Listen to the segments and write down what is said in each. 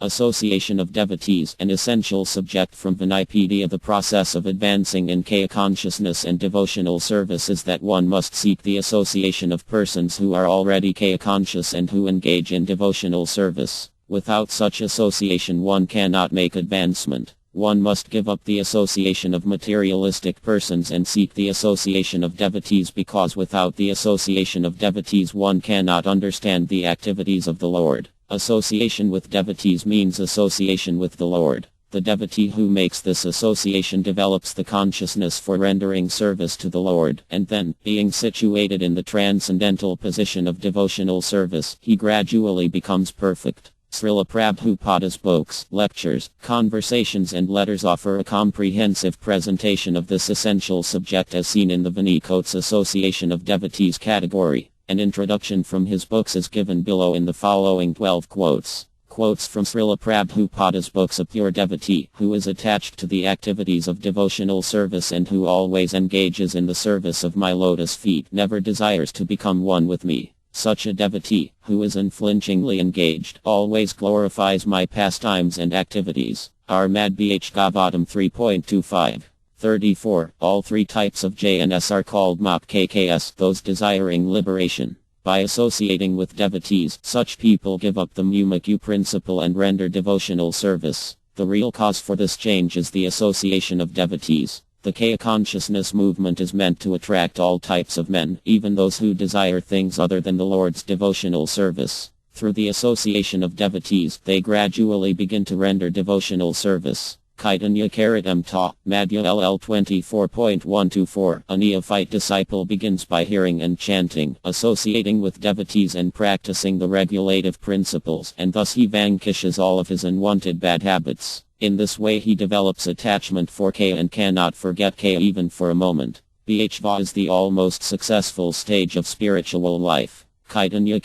Association of devotees, an essential subject from Vinaypedia. The process of advancing in Kaya consciousness and devotional service is that one must seek the association of persons who are already Kaya conscious and who engage in devotional service. Without such association one cannot make advancement. One must give up the association of materialistic persons and seek the association of devotees, because without the association of devotees one cannot understand the activities of the Lord. Association with devotees means association with the Lord. The devotee who makes this association develops the consciousness for rendering service to the Lord, and then, being situated in the transcendental position of devotional service, he gradually becomes perfect. Srila Prabhupada's books, lectures, conversations and letters offer a comprehensive presentation of this essential subject as seen in the Vinaycote's Association of Devotees category. An introduction from his books is given below in the following 12 quotes. Quotes from Srila Prabhupada's books. A pure devotee, who is attached to the activities of devotional service and who always engages in the service of my lotus feet, never desires to become one with me. Such a devotee, who is unflinchingly engaged, always glorifies my pastimes and activities. Armad Bh Gavatam 3.25. 34. All three types of JNS are called MOP KKS, those desiring liberation. By associating with devotees, such people give up the Mumukyu principle and render devotional service. The real cause for this change is the association of devotees. The Kaya consciousness movement is meant to attract all types of men, even those who desire things other than the Lord's devotional service. Through the association of devotees, they gradually begin to render devotional service. Kaitanya Ta, Madhya LL 24.124. A neophyte disciple begins by hearing and chanting, associating with devotees and practicing the regulative principles, and thus he vanquishes all of his unwanted bad habits. In this way he develops attachment for Kaya and cannot forget Kaya even for a moment. Bhva is the almost successful stage of spiritual life. Kaitanya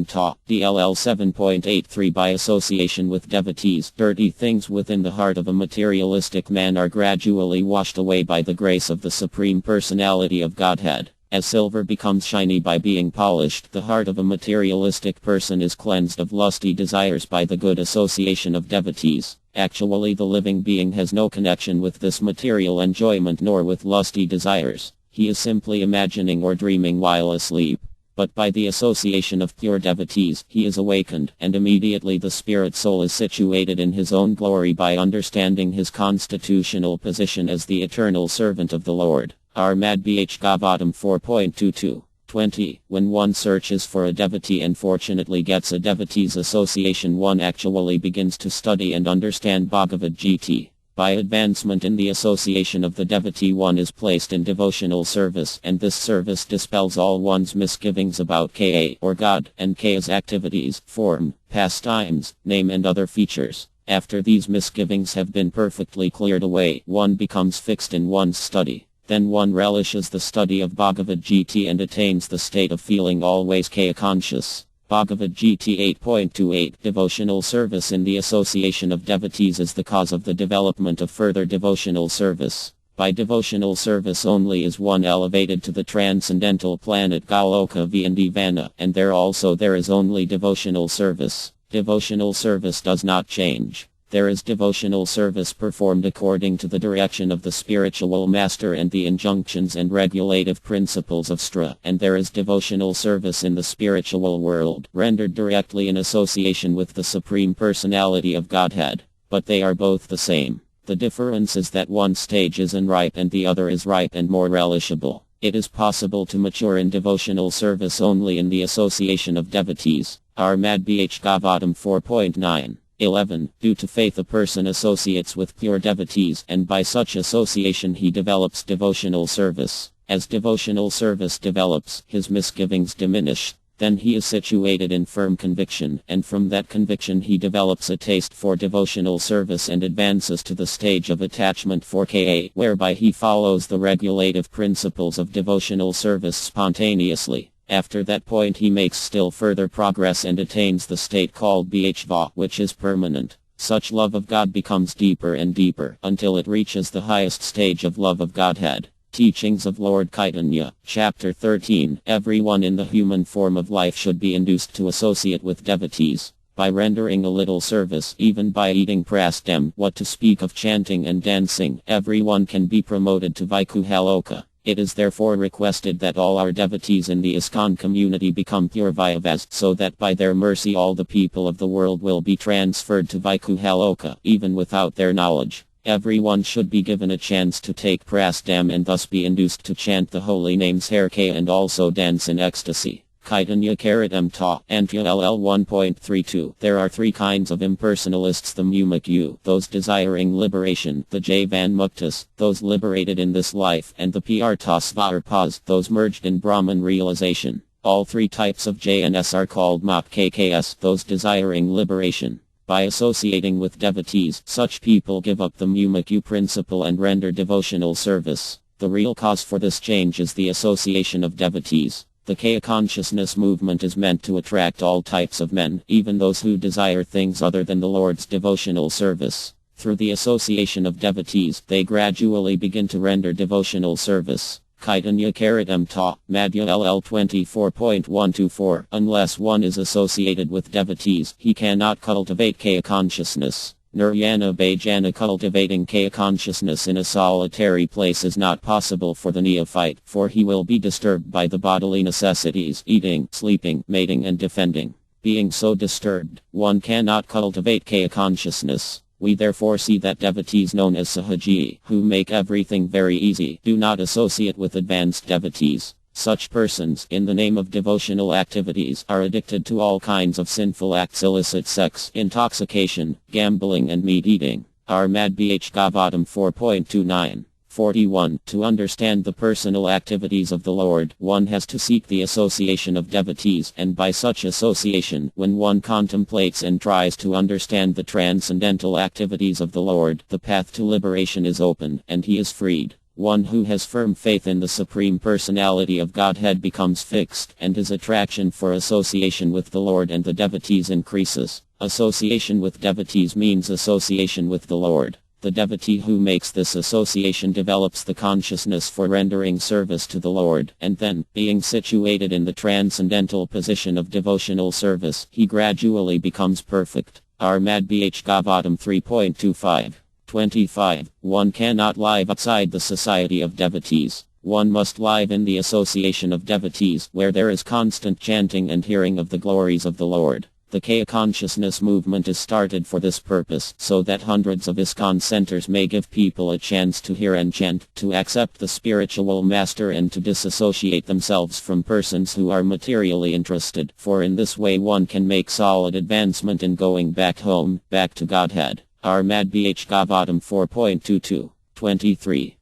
Ta, DLL 7.83. By association with devotees, dirty things within the heart of a materialistic man are gradually washed away by the grace of the Supreme Personality of Godhead. As silver becomes shiny by being polished, the heart of a materialistic person is cleansed of lusty desires by the good association of devotees. Actually, the living being has no connection with this material enjoyment nor with lusty desires. He is simply imagining or dreaming while asleep. But by the association of pure devotees, he is awakened, and immediately the spirit soul is situated in his own glory by understanding his constitutional position as the eternal servant of the Lord. Armad Bh Gavatam 4.22. 20. When one searches for a devotee and fortunately gets a devotee's association, one actually begins to study and understand Bhagavad Gita. By advancement in the association of the devotee, one is placed in devotional service, and this service dispels all one's misgivings about Ka, or God, and Ka's activities, form, pastimes, name and other features. After these misgivings have been perfectly cleared away, one becomes fixed in one's study. Then one relishes the study of Bhagavad Gita and attains the state of feeling always Kaya conscious. Bhagavad Gita 8.28. Devotional service in the association of devotees is the cause of the development of further devotional service. By devotional service only is one elevated to the transcendental planet Goloka Vindivana, and there is only devotional service. Devotional service does not change. There is devotional service performed according to the direction of the spiritual master and the injunctions and regulative principles of Stra, and there is devotional service in the spiritual world, rendered directly in association with the Supreme Personality of Godhead. But they are both the same. The difference is that one stage is unripe and the other is ripe and more relishable. It is possible to mature in devotional service only in the association of devotees. Armad Bh Gavatam 4.9. 11. Due to faith a person associates with pure devotees, and by such association he develops devotional service. As devotional service develops, his misgivings diminish. Then he is situated in firm conviction, and from that conviction he develops a taste for devotional service and advances to the stage of attachment for Ka, whereby he follows the regulative principles of devotional service spontaneously. After that point he makes still further progress and attains the state called Bhva, which is permanent. Such love of God becomes deeper and deeper, until it reaches the highest stage of love of Godhead. Teachings of Lord Chaitanya, Chapter 13. Everyone in the human form of life should be induced to associate with devotees. By rendering a little service, even by eating prastam, what to speak of chanting and dancing, everyone can be promoted to Vaikuhaloka. It is therefore requested that all our devotees in the ISKCON community become pure Vaivas, so that by their mercy all the people of the world will be transferred to Vaikuhaloka, even without their knowledge. Everyone should be given a chance to take prastam and thus be induced to chant the holy names Harkaya and also dance in ecstasy. Kaitanya Karatam Ta, Antya LL 1.32. There are three kinds of impersonalists: the Mumakyu, those desiring liberation; the Javan Muktas, those liberated in this life; and the Prtasvarpas, those merged in Brahman realization. All three types of JNS are called Mak-KKS, those desiring liberation. By associating with devotees, such people give up the Mumakyu principle and render devotional service. The real cause for this change is the association of devotees. The Kaya consciousness movement is meant to attract all types of men, even those who desire things other than the Lord's devotional service. Through the association of devotees, they gradually begin to render devotional service. Kaitanya Karatam Ta, Madhya LL 24.124. Unless one is associated with devotees, he cannot cultivate Kaya consciousness. Niryana Bhajana. Cultivating Kaya consciousness in a solitary place is not possible for the neophyte, for he will be disturbed by the bodily necessities: eating, sleeping, mating and defending. Being so disturbed, one cannot cultivate Kaya consciousness. We therefore see that devotees known as Sahaji, who make everything very easy, do not associate with advanced devotees. Such persons, in the name of devotional activities, are addicted to all kinds of sinful acts: illicit sex, intoxication, gambling and meat eating. Armad Bh Gavatam 4.29. 41. To understand the personal activities of the Lord, one has to seek the association of devotees, and by such association, when one contemplates and tries to understand the transcendental activities of the Lord, the path to liberation is open, and he is freed. One who has firm faith in the Supreme Personality of Godhead becomes fixed, and his attraction for association with the Lord and the devotees increases. Association with devotees means association with the Lord. The devotee who makes this association develops the consciousness for rendering service to the Lord, and then, being situated in the transcendental position of devotional service, he gradually becomes perfect. Armad Bh Gavatam 3.25. 25. One cannot live outside the society of devotees. One must live in the association of devotees, where there is constant chanting and hearing of the glories of the Lord. The Kaya consciousness movement is started for this purpose, so that hundreds of ISKCON centers may give people a chance to hear and chant, to accept the spiritual master and to disassociate themselves from persons who are materially interested, for in this way one can make solid advancement in going back home, back to Godhead. Armad Bh Gavatam 4.22. 23.